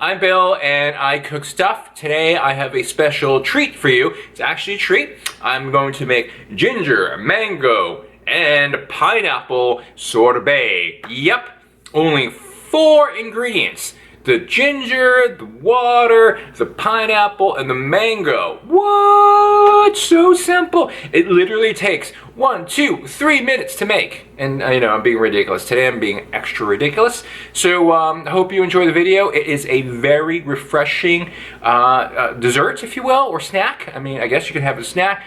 I'm Bill and I cook stuff. Today I have a special treat for you. It's actually a treat. I'm going to make ginger, mango, and pineapple sorbet. Yep, only 4 ingredients. The ginger, the water, the pineapple, and the mango. What? So simple. It literally takes 1, 2, 3 minutes to make. And I'm being ridiculous. Today I'm being extra ridiculous. So I hope you enjoy the video. It is a very refreshing dessert, if you will, or snack. I mean, I guess you can have a snack.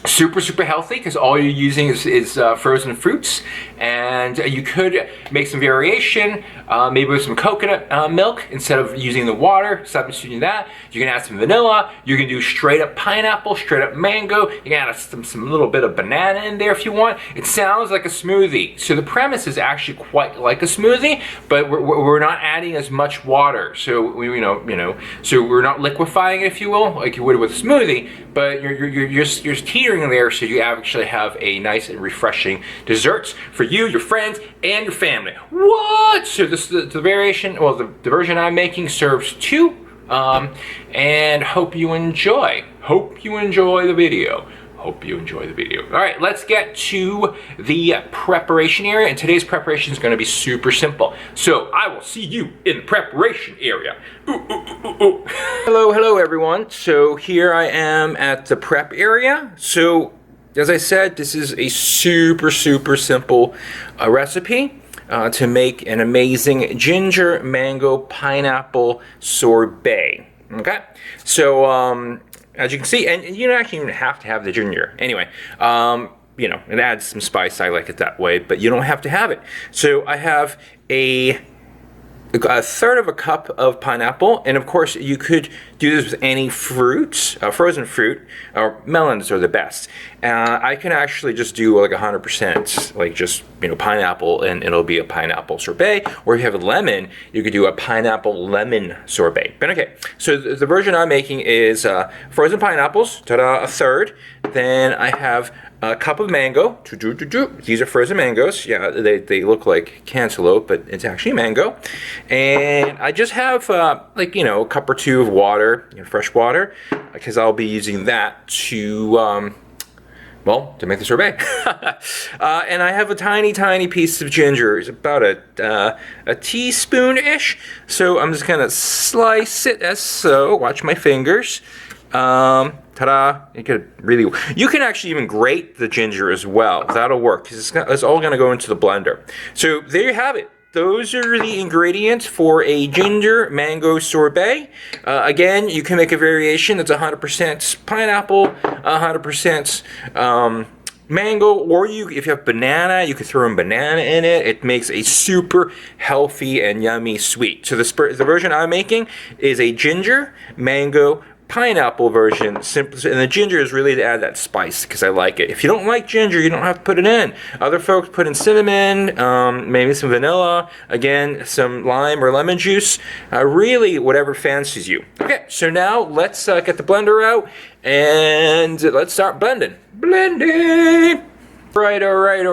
Super healthy because all you're using is frozen fruits, and you could make some variation, maybe with some coconut milk instead of using the water, substituting that. You can add some vanilla. You can do straight up pineapple, straight up mango. You can add some little bit of banana in there if you want. It sounds like a smoothie. So the premise is actually quite like a smoothie, but we're not adding as much water. So so we're not liquefying it, if you will, like you would with a smoothie. But you're teetering there, so you actually have a nice and refreshing desserts for you, your friends, and your family. What? So this is the variation. Well, the version I'm making serves 2, and hope you enjoy. Hope you enjoy the video. Hope you enjoy the video. All right, let's get to the preparation area. And today's preparation is going to be super simple. So I will see you in the preparation area. Ooh. Hello everyone. So here I am at the prep area. So as I said, this is a super simple recipe to make an amazing ginger, mango, pineapple sorbet. Okay, so as you can see, and you don't actually even have to have the ginger. Anyway, it adds some spice. I like it that way, but you don't have to have it. So I have a 1/3 of a cup of pineapple, and of course you could do this with any fruits, frozen fruit, or melons are the best. I can actually just do like 100%, like just pineapple, and it'll be a pineapple sorbet. Or if you have a lemon, you could do a pineapple lemon sorbet. But okay, so the version I'm making is frozen pineapples, ta-da, 1/3. Then I have a cup of mango. These are frozen mangoes. Yeah, they look like cantaloupe, but it's actually mango. And I just have a cup or 2 of water, fresh water, because I'll be using that to make the sorbet. And I have a tiny piece of ginger. It's about a teaspoon-ish. So I'm just gonna slice it as so. Watch my fingers. Ta-da! You can actually even grate the ginger as well. That'll work because it's all going to go into the blender. So there you have it. Those are the ingredients for a ginger mango sorbet. Again, you can make a variation that's 100% pineapple, 100% mango, or if you have banana, you could throw in banana in it. It makes a super healthy and yummy sweet. So the version I'm making is a ginger, mango, pineapple version, and the ginger is really to add that spice because I like it. If you don't like ginger, you don't have to put it in. Other folks put in cinnamon, maybe some vanilla, again, some lime or lemon juice, really whatever fancies you. Okay, so now let's get the blender out and let's start blending. Blending! All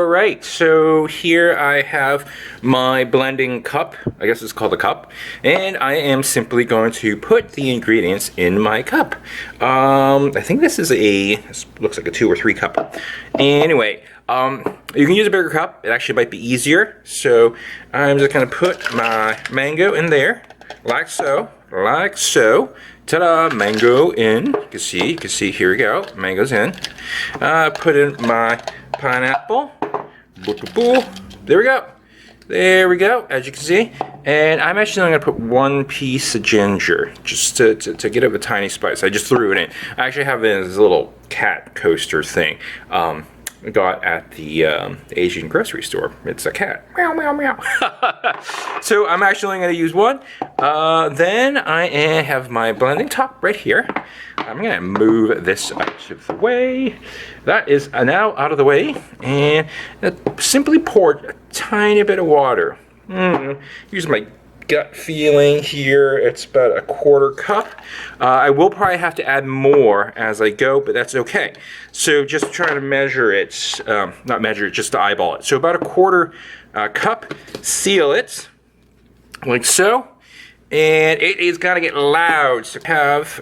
right. So here I have my blending cup. I guess it's called a cup. And I am simply going to put the ingredients in my cup. I think this looks like a 2 or 3 cup. Anyway, you can use a bigger cup. It actually might be easier. So I'm just going to put my mango in there, like so. Ta-da, mango in. You can see, here we go. Mango's in. Put in my pineapple. There we go, as you can see. And I'm actually only going to put 1 piece of ginger, just to get it a tiny spice. I just threw it in. I actually have it in this little cat coaster thing. I got at the Asian grocery store. It's a cat. Meow, meow, meow. So I'm actually only going to use 1. Then I have my blending top right here. I'm going to move this out of the way. That is now out of the way. And simply pour a tiny bit of water. Use my gut feeling here. It's about a 1/4 cup. I will probably have to add more as I go, but that's okay. So just trying to measure it, not measure it, just to eyeball it. So about a 1/4 cup. Seal it like so. and it is gonna get loud. So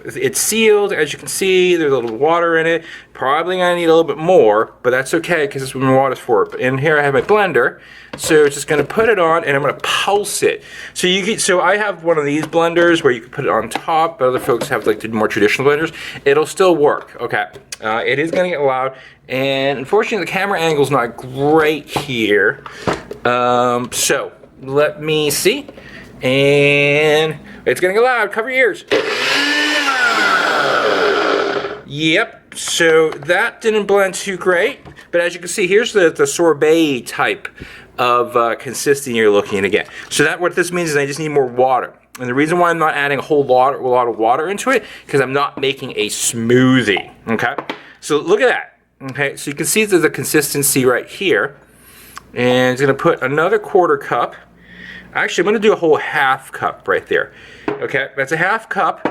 it's sealed, as you can see. There's a little water in it. Probably gonna need a little bit more, but that's okay because that's what my water's for. But in here I have my blender, so just gonna put it on and I'm gonna pulse it. So I have one of these blenders where you can put it on top, but other folks have like the more traditional blenders. It'll still work. Okay, it is gonna get loud, and unfortunately the camera angle's not great here. So let me see. And it's gonna get loud. Cover your ears. Yep, so that didn't blend too great, but as you can see, here's the sorbet type of consistency you're looking to get. So what this means is I just need more water. And the reason why I'm not adding a lot of water into it, because I'm not making a smoothie, okay? So look at that, okay? So you can see there's a consistency right here. And it's gonna put another 1/4 cup. Actually, I'm gonna do a whole 1/2 cup right there. Okay, that's a 1/2 cup.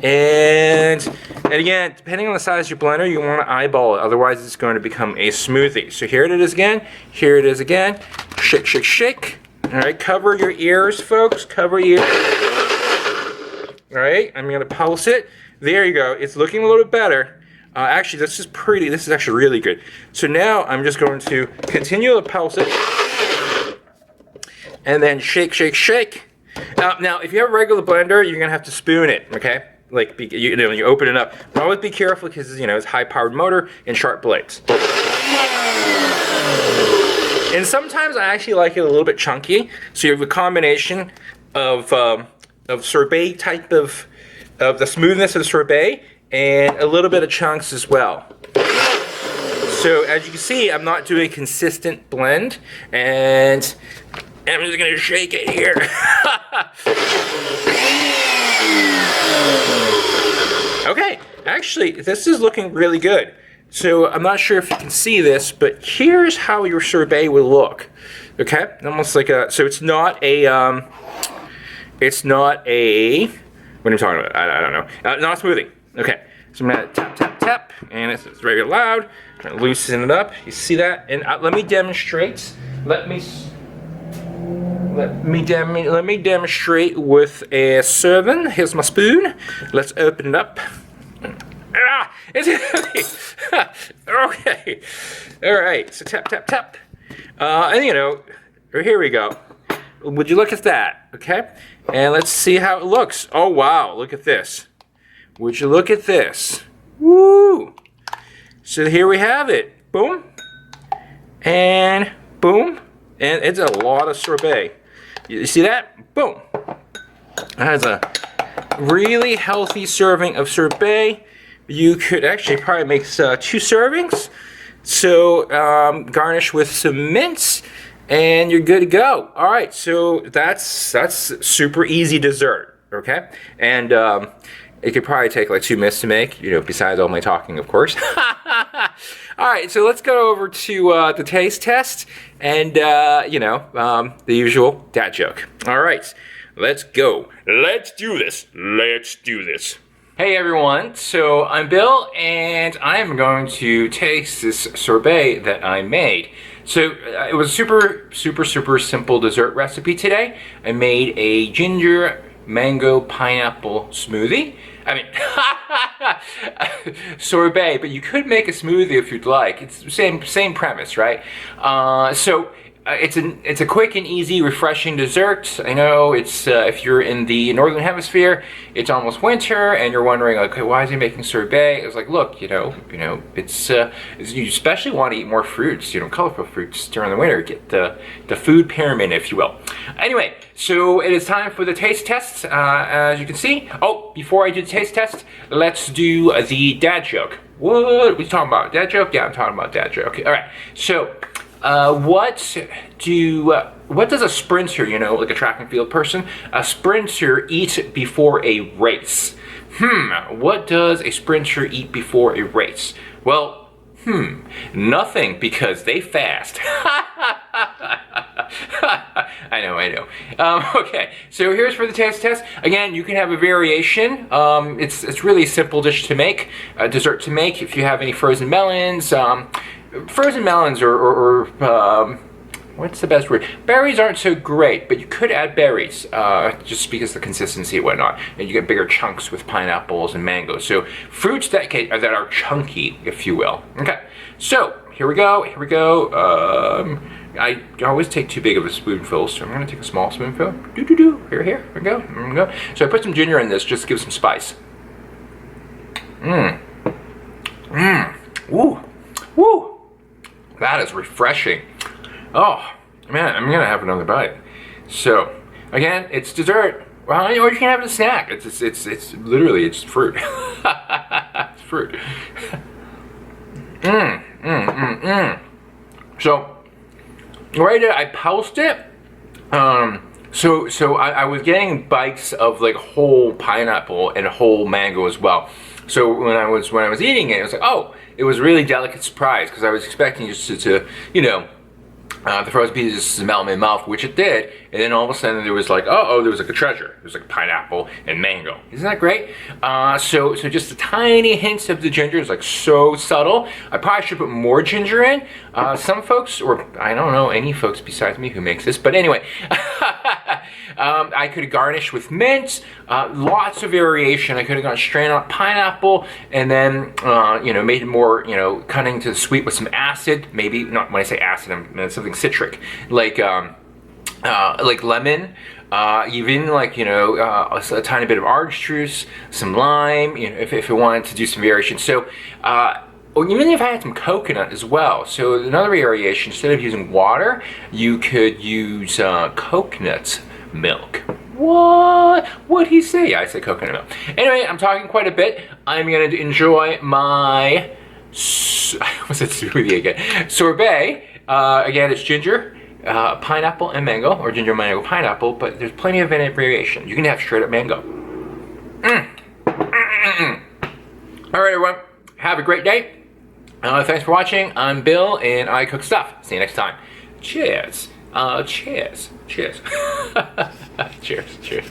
And again, depending on the size of your blender, you wanna eyeball it, otherwise it's going to become a smoothie. So here it is again, here it is again. Shake, shake, shake. All right, cover your ears, folks, cover your ears. All right, I'm gonna pulse it. There you go, it's looking a little bit better. Actually, this is pretty, this is actually really good. So now I'm just going to continue to pulse it. And then shake, shake, shake. Now, if you have a regular blender, you're gonna have to spoon it, okay? Like, you open it up. But always be careful because, it's high-powered motor and sharp blades. And sometimes I actually like it a little bit chunky. So you have a combination of sorbet type of the smoothness of the sorbet and a little bit of chunks as well. So as you can see, I'm not doing a consistent blend, and I'm just gonna shake it here. Okay, actually, this is looking really good. So I'm not sure if you can see this, but here's how your sorbet will look. Okay, almost like so it's not a, what am I talking about? I don't know. Not a smoothie. Okay, so I'm gonna tap, tap, tap, and it's very loud. I'm gonna loosen it up. You see that? And let me demonstrate. Let me demonstrate with a serving. Here's my spoon. Let's open it up. Ah, it's heavy. Okay. All right. So tap, tap, tap. And here we go. Would you look at that? Okay. And let's see how it looks. Oh wow! Look at this. Would you look at this? Woo! So here we have it. Boom. And boom. And it's a lot of sorbet. You see that? Boom. That is a really healthy serving of sorbet. You could actually probably make 2 servings. So garnish with some mince, and you're good to go. All right, so that's super easy dessert. Okay, and it could probably take like 2 minutes to make. Besides all my talking, of course. All right, so let's go over to the taste test and, the usual dad joke. All right, let's go. Let's do this. Let's do this. Hey everyone, so I'm Bill, and I'm going to taste this sorbet that I made. So it was a super, super, super simple dessert recipe today. I made a ginger mango pineapple smoothie. Sorbet, but you could make a smoothie if you'd like. It's the same premise, right? It's a quick and easy, refreshing dessert. I know it's if you're in the northern hemisphere, it's almost winter, and you're wondering, okay, why is he making sorbet? It's like, look, it's you especially want to eat more fruits, colorful fruits during the winter. Get the food pyramid, if you will. Anyway, so it is time for the taste test. As you can see, before I do the taste test, let's do the dad joke. What are we talking about? Dad joke? Yeah, I'm talking about dad joke. All right, so. What does a sprinter, like a track and field person, a sprinter eat before a race? What does a sprinter eat before a race? Well, nothing, because they fast. I know. Okay, so here's for the taste test. Again, you can have a variation. It's really a simple dish to make, dessert to make. If you have any frozen melons, or what's the best word? Berries aren't so great, but you could add berries, just because of the consistency and whatnot. And you get bigger chunks with pineapples and mangoes. So fruits that are chunky, if you will. Okay, so here we go, here we go. I always take too big of a spoonful, so I'm gonna take a small spoonful. Here we go. So I put some ginger in this just to give some spice. Woo. That is refreshing. Oh, man, I'm gonna have another bite. So, again, it's dessert. Well, or you can have it as a snack. It's literally, it's fruit. It's fruit. So, right there, I pulsed it. So I was getting bites of like whole pineapple and whole mango as well. So when I was eating it, it was like, oh, it was a really delicate surprise because I was expecting just to you know, the frozen pizza just to melt in my mouth, which it did, and then all of a sudden there was like, oh, there was like a treasure. There was like pineapple and mango. Isn't that great? So just the tiny hints of the ginger is like so subtle. I probably should put more ginger in. Some folks, or I don't know any folks besides me who makes this, but anyway, I could garnish with mint, lots of variation. I could have gone straight on pineapple and then, you know, made it more, you know, cutting to the sweet with some acid. Maybe, not when I say acid, I mean something citric, like lemon, even like, you know, a tiny bit of orange juice, some lime, you know, if I wanted to do some variation. So, or even if I had some coconut as well. So another variation, instead of using water, you could use coconut milk. What? What'd he say? I said coconut milk. Anyway, I'm talking quite a bit. I'm gonna enjoy my, what's that smoothie again? Sorbet. Again, it's ginger, pineapple, and mango, or ginger, mango, pineapple, but there's plenty of variation. You can have straight up mango. All right, everyone. Have a great day. Thanks for watching. I'm Bill, and I cook stuff. See you next time. Cheers. Cheers. Cheers. Cheers.